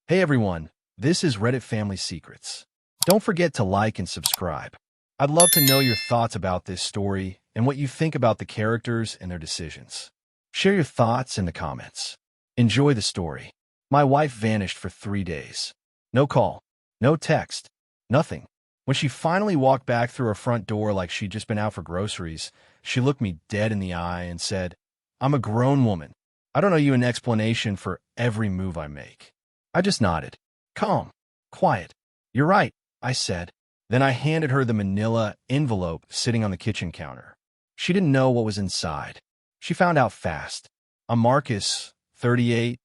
Hey everyone, this is Reddit Family Secrets. Don't forget to like and subscribe. I'd love to know your thoughts about this story and what you think about the characters and their decisions. Share your thoughts in the comments. Enjoy the story. My wife vanished for 3 days. No call, no text, nothing. When she finally walked back through her front door like she'd just been out for groceries, she looked me dead in the eye and said, "I'm a grown woman. I don't owe you an explanation for every move I make." I just nodded. Calm. Quiet. "You're right," I said. Then I handed her the manila envelope sitting on the kitchen counter. She didn't know what was inside. She found out fast. I'm Marcus, 38,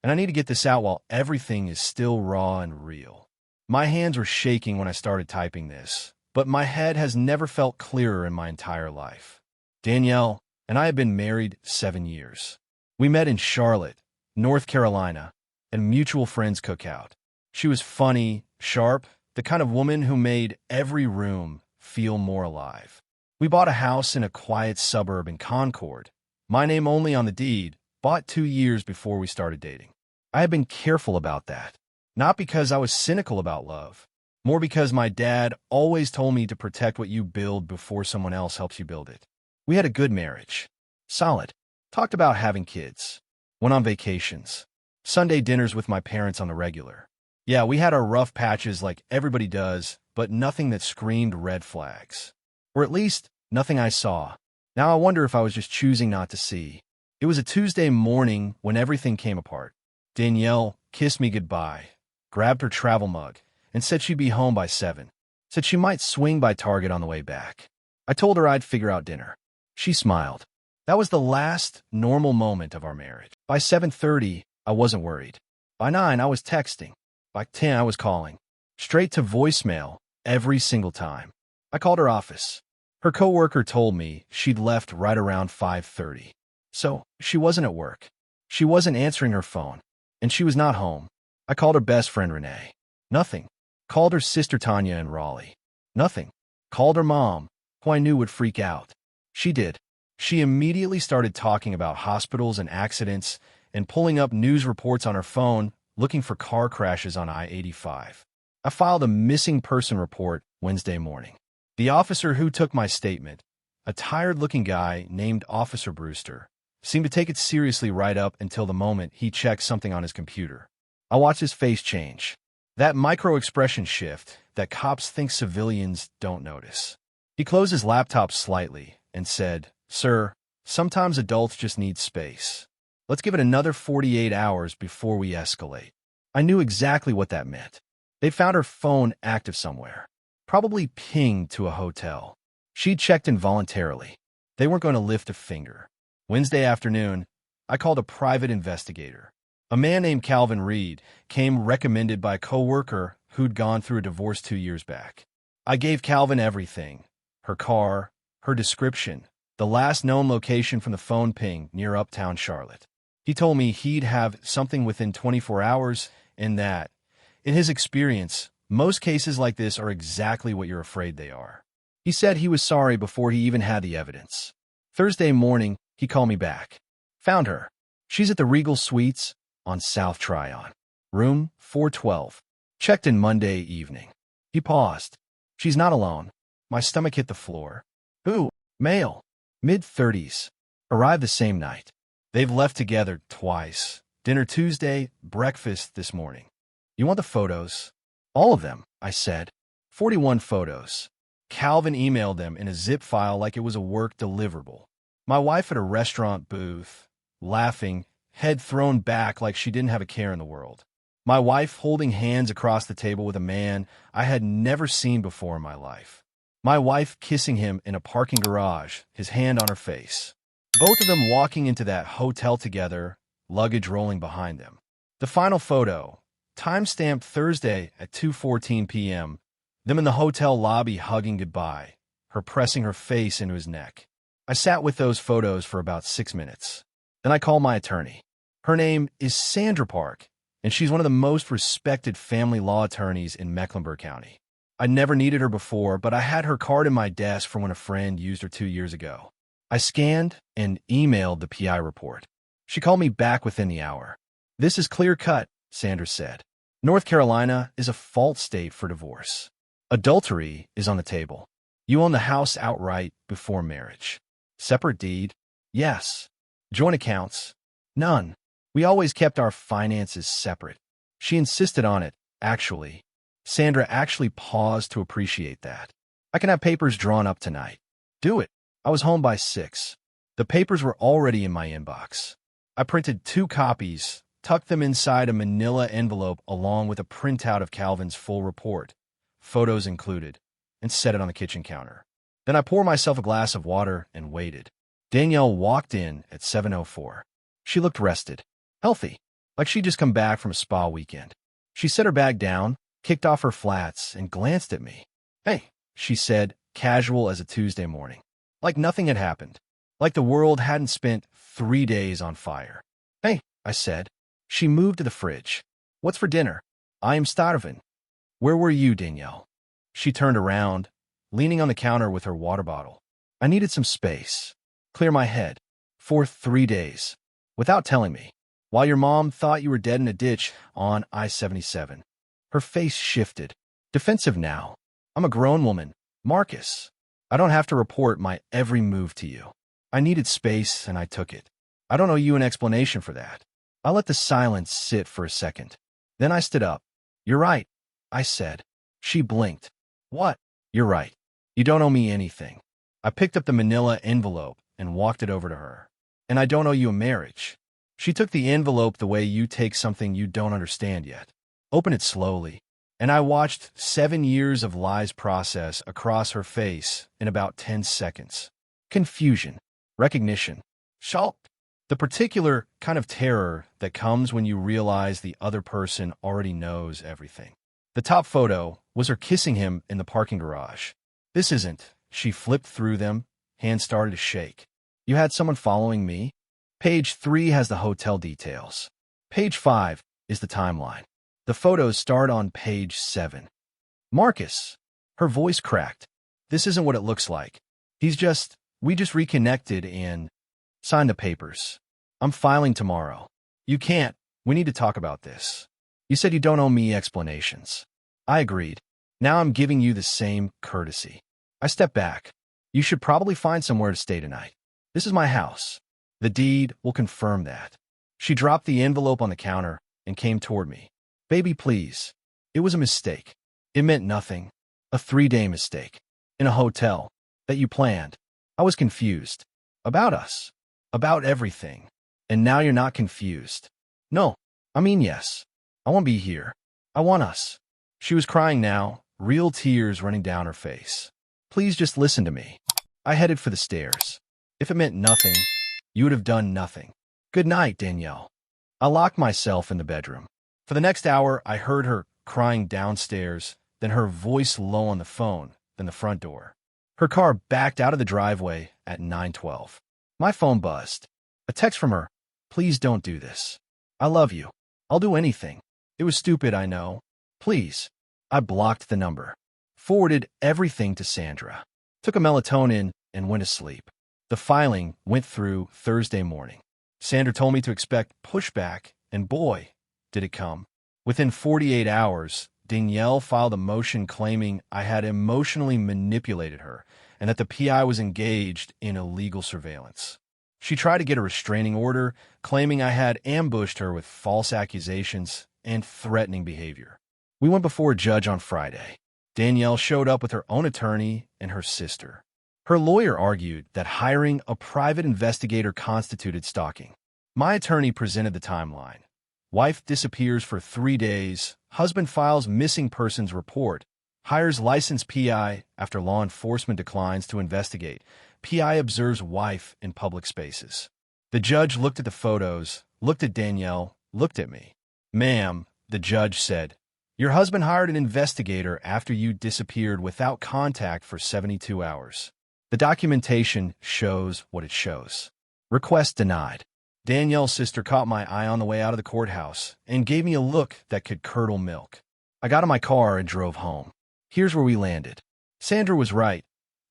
and I need to get this out while everything is still raw and real. My hands were shaking when I started typing this, but my head has never felt clearer in my entire life. Danielle and I have been married 7 years. We met in Charlotte, North Carolina, and mutual friends cookout. She was funny, sharp, the kind of woman who made every room feel more alive. We bought a house in a quiet suburb in Concord, my name only on the deed, bought 2 years before we started dating. I had been careful about that, not because I was cynical about love, more because my dad always told me to protect what you build before someone else helps you build it. We had a good marriage. Solid. Talked about having kids. Went on vacations. Sunday dinners with my parents on the regular. Yeah, we had our rough patches like everybody does, but nothing that screamed red flags. Or at least, nothing I saw. Now I wonder if I was just choosing not to see. It was a Tuesday morning when everything came apart. Danielle kissed me goodbye, grabbed her travel mug, and said she'd be home by 7. Said she might swing by Target on the way back. I told her I'd figure out dinner. She smiled. That was the last normal moment of our marriage. By 7:30, I wasn't worried. By 9, I was texting. By 10, I was calling. Straight to voicemail every single time. I called her office. Her coworker told me she'd left right around 5:30. So, she wasn't at work. She wasn't answering her phone. And she was not home. I called her best friend Renee. Nothing. Called her sister Tanya in Raleigh. Nothing. Called her mom, who I knew would freak out. She did. She immediately started talking about hospitals and accidents and pulling up news reports on her phone, looking for car crashes on I-85. I filed a missing person report Wednesday morning. The officer who took my statement, a tired-looking guy named Officer Brewster, seemed to take it seriously right up until the moment he checked something on his computer. I watched his face change. That micro-expression shift that cops think civilians don't notice. He closed his laptop slightly and said, "Sir, sometimes adults just need space. Let's give it another 48 hours before we escalate." I knew exactly what that meant. They found her phone active somewhere, probably pinged to a hotel. She'd checked involuntarily. They weren't going to lift a finger. Wednesday afternoon, I called a private investigator. A man named Calvin Reed came recommended by a coworker who'd gone through a divorce 2 years back. I gave Calvin everything: her car, her description, the last known location from the phone ping near Uptown Charlotte. He told me he'd have something within 24 hours and that, in his experience, most cases like this are exactly what you're afraid they are. He said he was sorry before he even had the evidence. Thursday morning, he called me back. Found her. She's at the Regal Suites on South Tryon, room 412. Checked in Monday evening. He paused. She's not alone. My stomach hit the floor. Who? Male. Mid-30s. Arrived the same night. They've left together twice. Dinner Tuesday, breakfast this morning. You want the photos? All of them, I said. 41 photos. Calvin emailed them in a zip file like it was a work deliverable. My wife at a restaurant booth, laughing, head thrown back like she didn't have a care in the world. My wife holding hands across the table with a man I had never seen before in my life. My wife kissing him in a parking garage, his hand on her face. Both of them walking into that hotel together, luggage rolling behind them. The final photo, time-stamped Thursday at 2:14 p.m., them in the hotel lobby hugging goodbye, her pressing her face into his neck. I sat with those photos for about 6 minutes. Then I called my attorney. Her name is Sandra Park, and she's one of the most respected family law attorneys in Mecklenburg County. I never needed her before, but I had her card in my desk from when a friend used her 2 years ago. I scanned and emailed the PI report. She called me back within the hour. "This is clear cut," Sandra said. North Carolina is a fault state for divorce. Adultery is on the table. You own the house outright before marriage. Separate deed? Yes. Joint accounts? None. We always kept our finances separate. She insisted on it, actually. Sandra actually paused to appreciate that. I can have papers drawn up tonight. Do it. I was home by 6. The papers were already in my inbox. I printed 2 copies, tucked them inside a manila envelope along with a printout of Calvin's full report, photos included, and set it on the kitchen counter. Then I poured myself a glass of water and waited. Danielle walked in at 7:04. She looked rested, healthy, like she'd just come back from a spa weekend. She set her bag down, kicked off her flats, and glanced at me. "Hey," she said, casual as a Tuesday morning. Like nothing had happened. Like the world hadn't spent 3 days on fire. "Hey," I said. She moved to the fridge. "What's for dinner? I am starving." "Where were you, Danielle?" She turned around, leaning on the counter with her water bottle. "I needed some space. Clear my head. For 3 days. Without telling me. While your mom thought you were dead in a ditch on I-77. Her face shifted. Defensive now. "I'm a grown woman, Marcus. I don't have to report my every move to you. I needed space, and I took it. I don't owe you an explanation for that." I let the silence sit for a second. Then I stood up. "You're right," I said. She blinked. "What?" "You're right. You don't owe me anything." I picked up the manila envelope and walked it over to her. "And I don't owe you a marriage." She took the envelope the way you take something you don't understand yet. Open it slowly. And I watched 7 years of lies process across her face in about 10 seconds. Confusion. Recognition. Shock. The particular kind of terror that comes when you realize the other person already knows everything. The top photo was her kissing him in the parking garage. "This isn't." She flipped through them. Hands started to shake. "You had someone following me?" Page 3 has the hotel details. Page 5 is the timeline. The photos start on page 7. "Marcus." Her voice cracked. "This isn't what it looks like. We just reconnected and signed the papers. I'm filing tomorrow." "You can't. We need to talk about this." "You said you don't owe me explanations." I agreed. "Now I'm giving you the same courtesy." I stepped back. "You should probably find somewhere to stay tonight. This is my house. The deed will confirm that." She dropped the envelope on the counter and came toward me. "Baby, please. It was a mistake. It meant nothing. A 3-day mistake. In a hotel. That you planned. I was confused. About us. About everything. And now you're not confused." "No. I mean, yes. I won't be here. I want us." She was crying now, real tears running down her face. "Please just listen to me." I headed for the stairs. If it meant nothing, you would have done nothing. "Good night, Danielle." I locked myself in the bedroom. For the next hour, I heard her crying downstairs, then her voice low on the phone, then the front door. Her car backed out of the driveway at 9:12. My phone buzzed. A text from her. "Please don't do this. I love you. I'll do anything." It was stupid, I know. "Please." I blocked the number. Forwarded everything to Sandra. Took a melatonin and went to sleep. The filing went through Thursday morning. Sandra told me to expect pushback, and boy, did it come. Within 48 hours, Danielle filed a motion claiming I had emotionally manipulated her and that the PI was engaged in illegal surveillance. She tried to get a restraining order, claiming I had ambushed her with false accusations and threatening behavior. We went before a judge on Friday. Danielle showed up with her own attorney and her sister. Her lawyer argued that hiring a private investigator constituted stalking. My attorney presented the timeline. Wife disappears for 3 days. Husband files missing persons report. Hires licensed PI after law enforcement declines to investigate. PI observes wife in public spaces. The judge looked at the photos, looked at Danielle, looked at me. "Ma'am," the judge said, "your husband hired an investigator after you disappeared without contact for 72 hours. The documentation shows what it shows." Request denied. Danielle's sister caught my eye on the way out of the courthouse and gave me a look that could curdle milk. I got in my car and drove home. Here's where we landed. Sandra was right.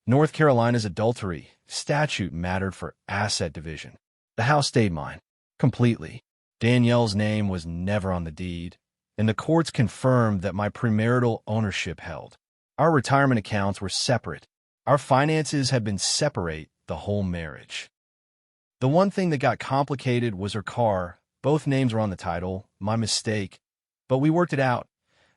North Carolina's adultery statute mattered for asset division. The house stayed mine. Completely. Danielle's name was never on the deed. and the courts confirmed that my premarital ownership held. Our retirement accounts were separate. Our finances had been separate the whole marriage. The one thing that got complicated was her car. Both names were on the title, my mistake, but we worked it out.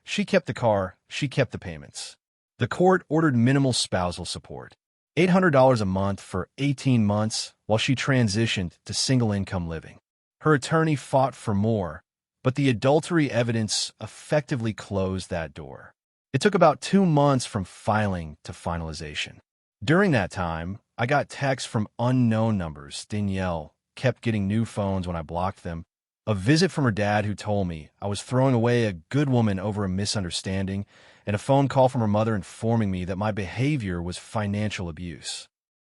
She kept the car, she kept the payments. The court ordered minimal spousal support, $800 a month for 18 months while she transitioned to single-income living. Her attorney fought for more, but the adultery evidence effectively closed that door. It took about 2 months from filing to finalization. During that time, I got texts from unknown numbers. Danielle kept getting new phones when I blocked them. A visit from her dad who told me I was throwing away a good woman over a misunderstanding, and a phone call from her mother informing me that my behavior was financial abuse.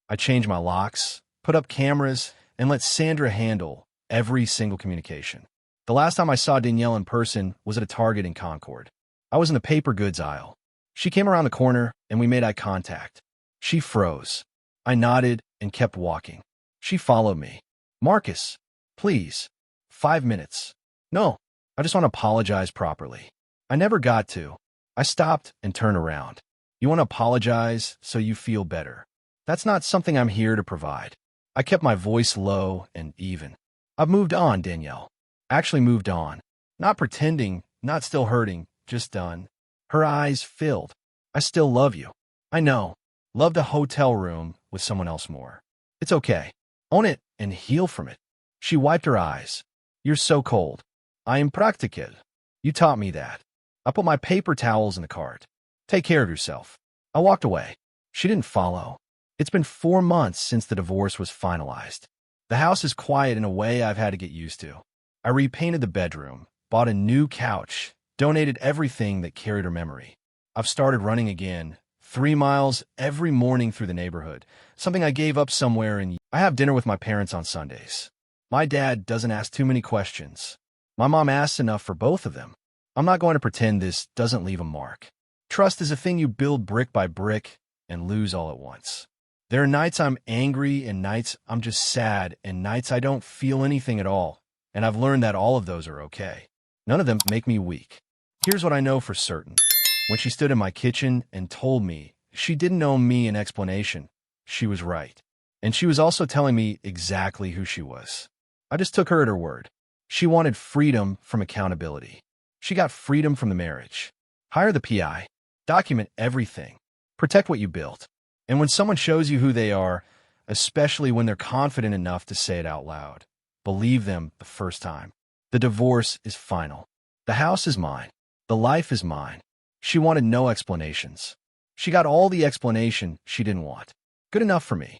I changed my locks, put up cameras, and let Sandra handle every single communication. The last time I saw Danielle in person was at a Target in Concord. I was in the paper goods aisle. She came around the corner, and we made eye contact. She froze. I nodded and kept walking. She followed me. "Marcus, please. 5 minutes. No, I just want to apologize properly." I never got to. I stopped and turned around. "You want to apologize so you feel better? That's not something I'm here to provide." I kept my voice low and even. "I've moved on, Danielle. Actually moved on. Not pretending, not still hurting, just done." Her eyes filled. "I still love you. I know. Loved a hotel room with someone else more. It's okay. Own it and heal from it." She wiped her eyes. "You're so cold. I am practical. You taught me that." I put my paper towels in the cart. "Take care of yourself." I walked away. She didn't follow. It's been 4 months since the divorce was finalized. The house is quiet in a way I've had to get used to. I repainted the bedroom, bought a new couch, donated everything that carried her memory. I've started running again, 3 miles every morning through the neighborhood, something I gave up somewhere in. I have dinner with my parents on Sundays. My dad doesn't ask too many questions. My mom asks enough for both of them. I'm not going to pretend this doesn't leave a mark. Trust is a thing you build brick by brick and lose all at once. There are nights I'm angry and nights I'm just sad and nights I don't feel anything at all, and I've learned that all of those are okay. None of them make me weak. Here's what I know for certain. When she stood in my kitchen and told me she didn't owe me an explanation, she was right. And she was also telling me exactly who she was. I just took her at her word. She wanted freedom from accountability. She got freedom from the marriage. Hire the PI. Document everything. Protect what you built. And when someone shows you who they are, especially when they're confident enough to say it out loud, believe them the first time. The divorce is final. The house is mine. The life is mine. She wanted no explanations. She got all the explanation she didn't want. Good enough for me.